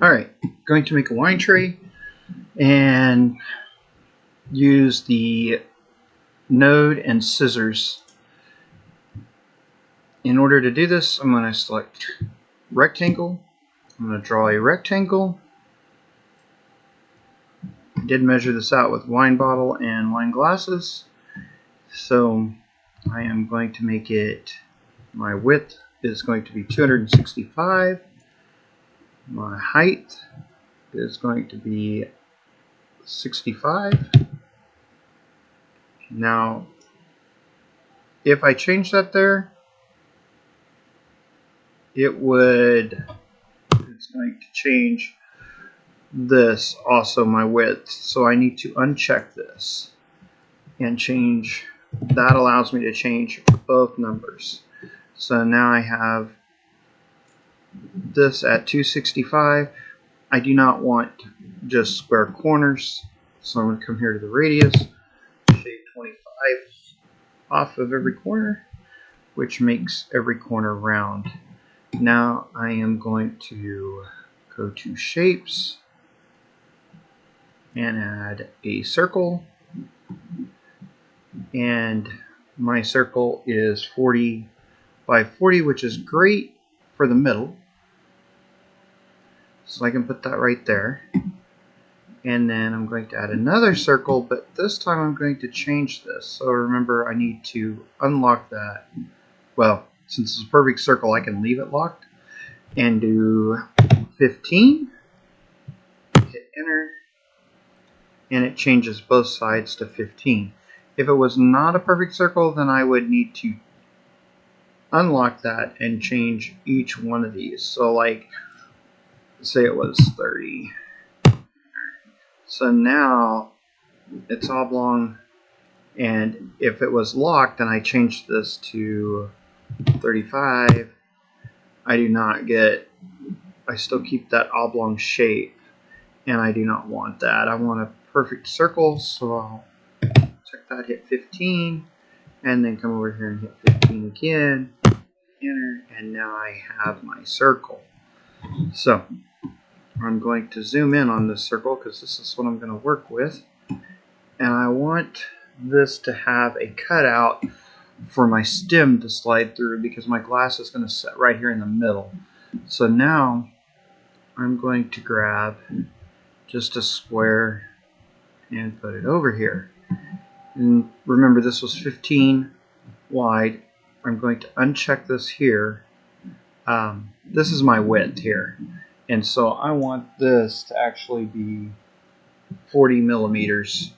Alright, going to make a wine tray and use the node and scissors. In order to do this, I'm going to select rectangle. I'm going to draw a rectangle. I did measure this out with wine bottle and wine glasses. So I am going to make it, my width is going to be 265. My height is going to be 65. Now, if I change that there, it's going to change this also, my width. So I need to uncheck this and change. That allows me to change both numbers. So now I have this at 265. I do not want just square corners, so I'm going to come here to the radius, shave 25 off of every corner, which makes every corner round. Now I am going to go to shapes and add a circle, and my circle is 40 by 40, which is great for the middle. So I can put that right there. And then I'm going to add another circle, but this time I'm going to change this. So remember, I need to unlock that. Well, since it's a perfect circle, I can leave it locked and do 15. Hit enter, and it changes both sides to 15. If it was not a perfect circle, then I would need to unlock that and change each one of these. So like, say it was 30. So now it's oblong, and if it was locked and I changed this to 35, I still keep that oblong shape, and I do not want that. I want a perfect circle, so I'll check that, hit 15, and then come over here and hit 15 again, enter, and now I have my circle. So I'm going to zoom in on this circle because this is what I'm going to work with, and I want this to have a cutout for my stem to slide through because my glass is going to sit right here in the middle. So now I'm going to grab just a square and put it over here. And remember, this was 15 wide. I'm going to uncheck this here. This is my width here. And so I want this to actually be 40 millimeters.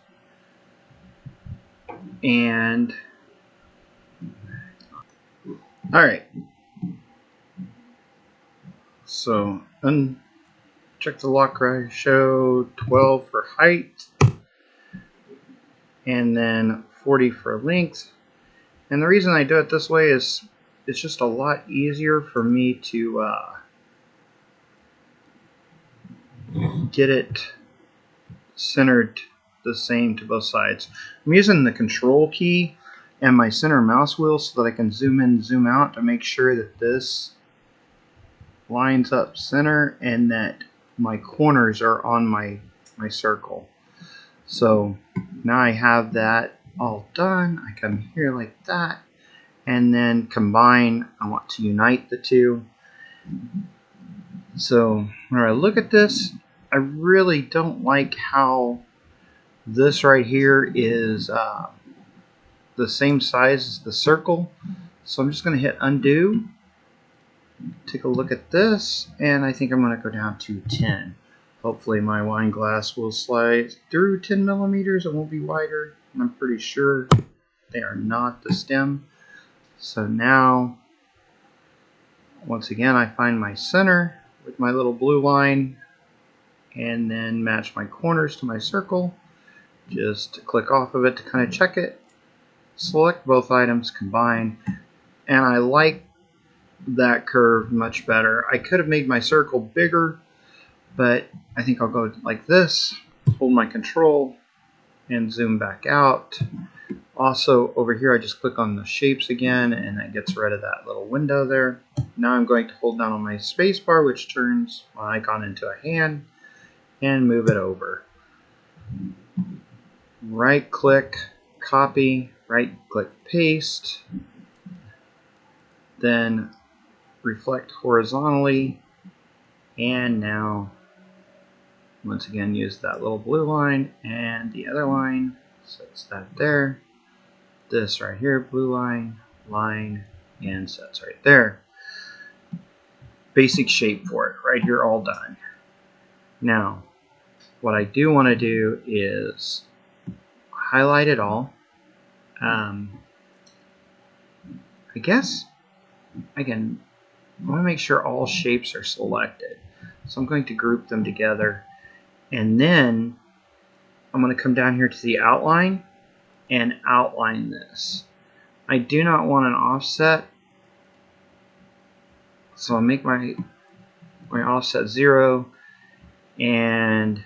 And alright. So uncheck the lock ratio, 12 for height, and then 40 for length. And the reason I do it this way is it's just a lot easier for me to get it centered the same to both sides. I'm using the control key and my center mouse wheel so that I can zoom in, zoom out to make sure that this lines up center and that my corners are on my circle. So now I have that all done. I come here like that, and then combine. I want to unite the two. So when I look at this, I really don't like how this right here is the same size as the circle. So I'm just going to hit undo. Take a look at this, and I think I'm going to go down to 10. Hopefully my wine glass will slide through 10 millimeters. It won't be wider. I'm pretty sure they are not the stem. So now, once again, I find my center with my little blue line and then match my corners to my circle. Just click off of it to kind of check it. Select both items, combine, and I like that curve much better. I could have made my circle bigger, but I think I'll go like this, hold my control and zoom back out. Also over here I just click on the shapes again and that gets rid of that little window there. Now I'm going to hold down on my space bar, which turns my icon into a hand, and move it over. Right click, copy, right click, paste, then reflect horizontally, and now once again use that little blue line and the other line, sets that there. This right here, blue line, line, and sets right there. Basic shape for it, right here, all done. Now, what I do want to do is highlight it all. I guess I want to make sure all shapes are selected. So I'm going to group them together, and then I'm going to come down here to the outline and outline this. I do not want an offset, so I'll make my offset 0, and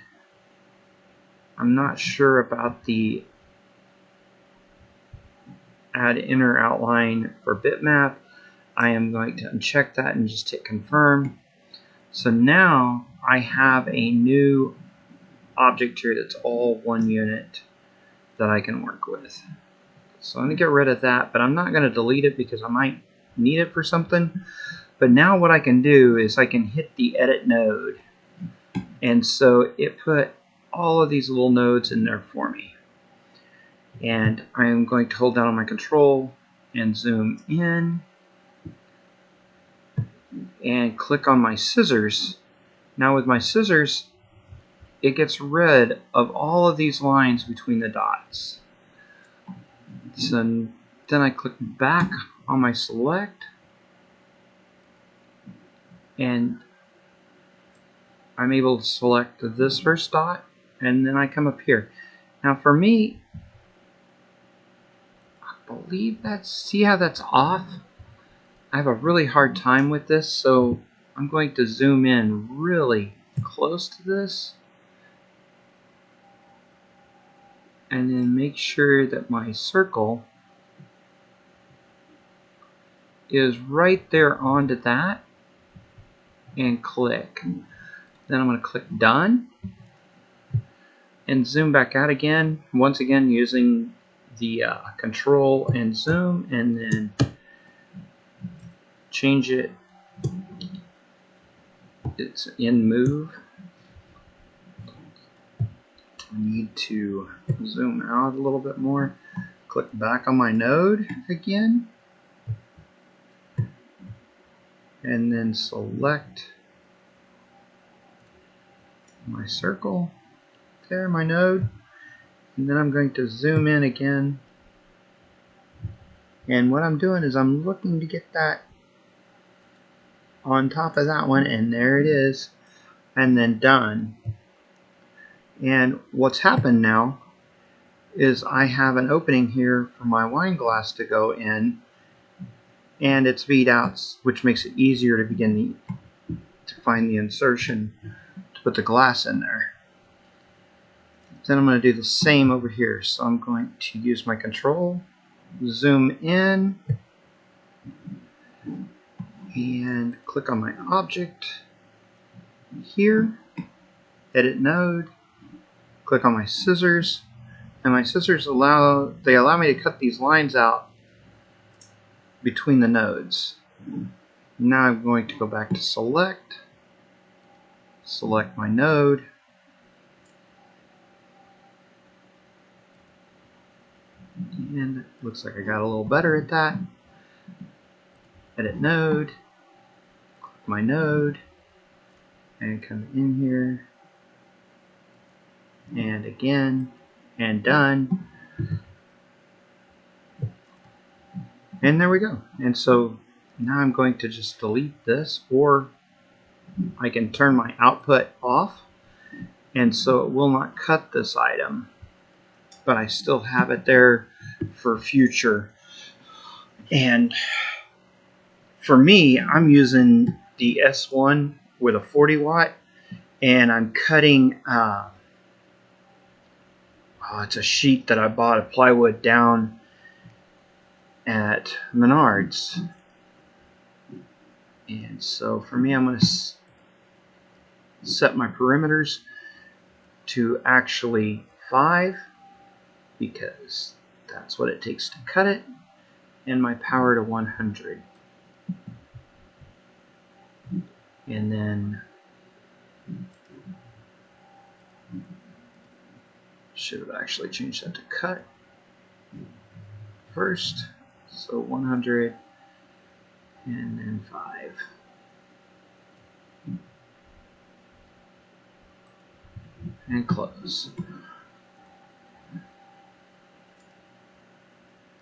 I'm not sure about the add inner outline for bitmap. I am going to uncheck that and just hit confirm. So now I have a new object here that's all one unit that I can work with. So I'm going to get rid of that, but I'm not going to delete it because I might need it for something. But now what I can do is I can hit the edit node, and so it put all of these little nodes in there for me. And I'm going to hold down on my control and zoom in and click on my scissors. Now with my scissors, it gets rid of all of these lines between the dots. So then I click back on my select, and I'm able to select this first dot, and then I come up here. Now for me, I believe see how that's off? I have a really hard time with this, so I'm going to zoom in really close to this and then make sure that my circle is right there onto that, and click. Then I'm going to click done and zoom back out again, once again using the control and zoom, and then change it. It's in move. I need to zoom out a little bit more. Click back on my node again, and then select my circle there, my node, and then I'm going to zoom in again. And what I'm doing is I'm looking to get that on top of that one, and there it is, and then done. And what's happened now is I have an opening here for my wine glass to go in, and it's V'd out, which makes it easier to begin to find the insertion to put the glass in there. Then I'm going to do the same over here. So I'm going to use my control, zoom in, and click on my object here, edit node, click on my scissors, and my scissors allow me to cut these lines out between the nodes. Now I'm going to go back to select my node, and it looks like I got a little better at that. Edit node, click my node, and come in here, and again, and done. And there we go. And so now I'm going to just delete this, or I can turn my output off, and so it will not cut this item, but I still have it there for future. And for me, I'm using the S1 with a 40 watt, and I'm cutting it's a sheet that I bought of plywood down at Menards. And so for me, I'm going to set my perimeters to actually 5 because that's what it takes to cut it, and my power to 100. And then should have actually changed that to cut first. So 100 and then 5. And close.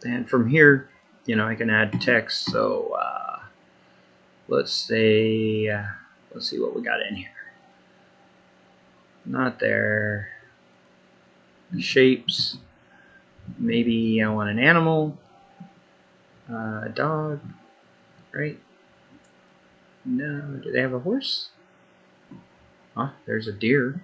And from here, I can add text. So let's say, let's see what we got in here. Not there. Shapes. Maybe I want an animal. A dog, right? No, do they have a horse? Oh, there's a deer.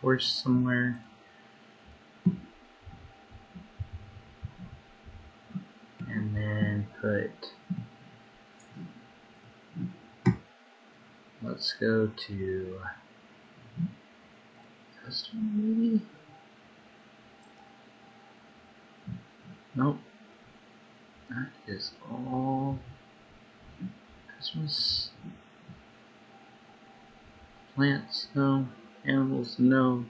Horse somewhere. And then put, let's go to custom maybe? Nope. That is all Christmas. Plants, no. Animals, no.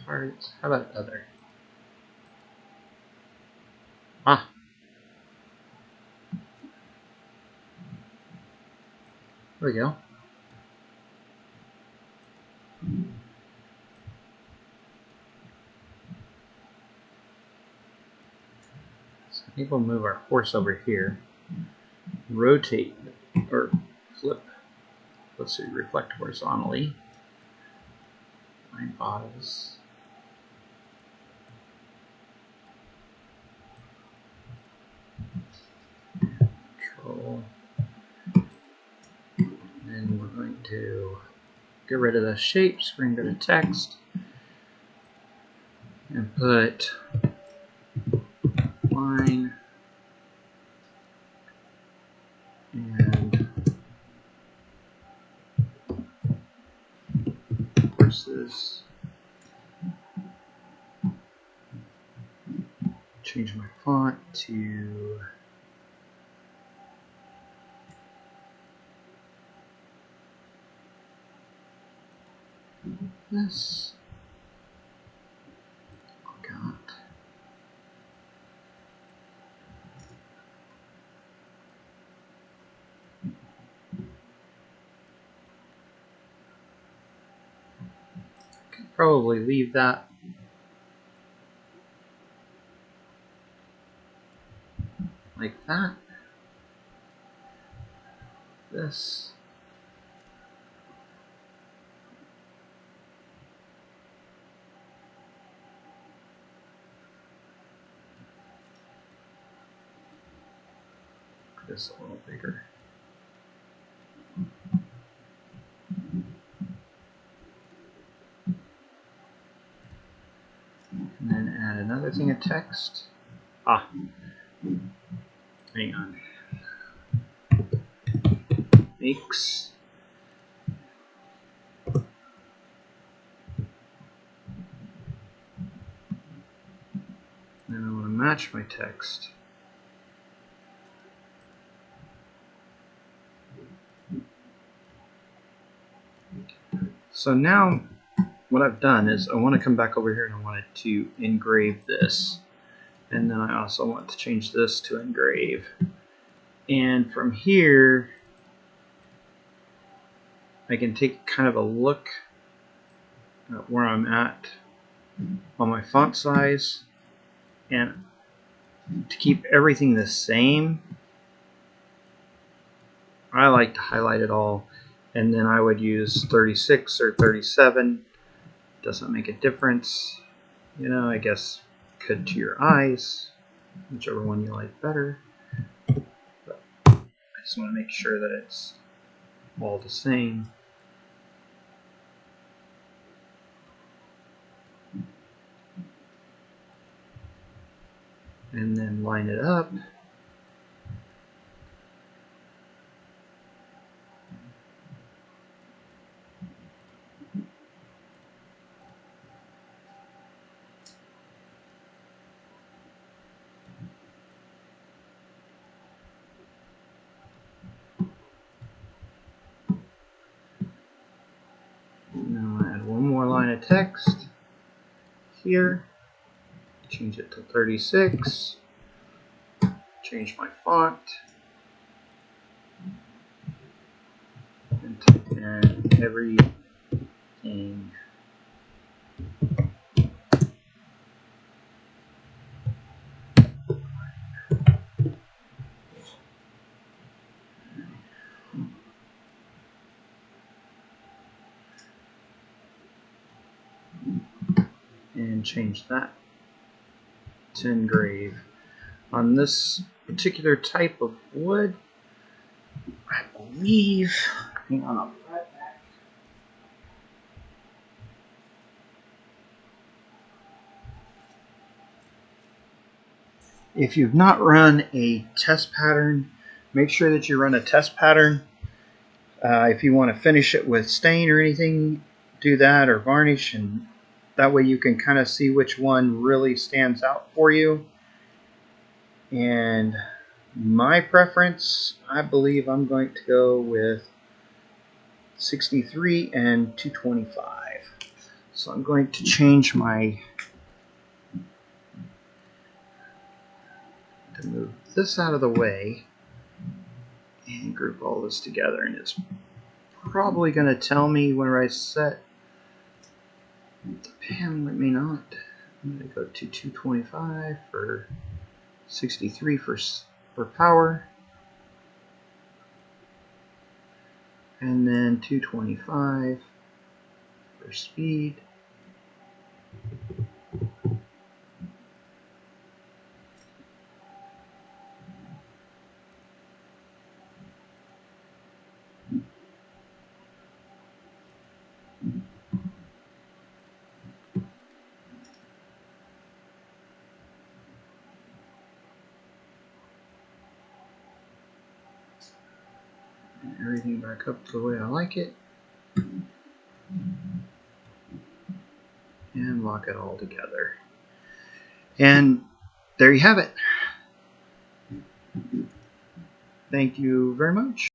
Parts, how about other? Ah. There we go. So I think we'll move our horse over here. Rotate, or flip. Let's see, reflect horizontally. Line bottles. Control. Then we're going to get rid of the shapes. We're going to go to text and put line and horses. Change my font to this. Oh God. Could probably leave that like that. This. This a little bigger. And then add another thing of text. Ah, hang on. Makes. Then I want to match my text. So now what I've done is I want to come back over here and I wanted to engrave this. And then I also want to change this to engrave. And from here, I can take kind of a look at where I'm at on my font size. And to keep everything the same, I like to highlight it all, and then I would use 36 or 37. Doesn't make a difference. You know, I guess could to your eyes, whichever one you like better. But I just want to make sure that it's all the same. And then line it up. Now I'll add one more line of text here. Change it to 36. Change my font. And type in everything. And change that to engrave. On this particular type of wood, I believe, hang on, I'll be right back. If you've not run a test pattern, make sure that you run a test pattern. If you want to finish it with stain or anything, do that, or varnish, and that way you can kind of see which one really stands out for you. And my preference, I believe I'm going to go with 63 and 225. So I'm going to change my, to move this out of the way and group all this together, and it's probably going to tell me where I set the pen. Let me not. I'm going to go to 225 for 63 for power, and then 225 for speed. And everything back up the way I like it. And lock it all together. And there you have it. Thank you very much.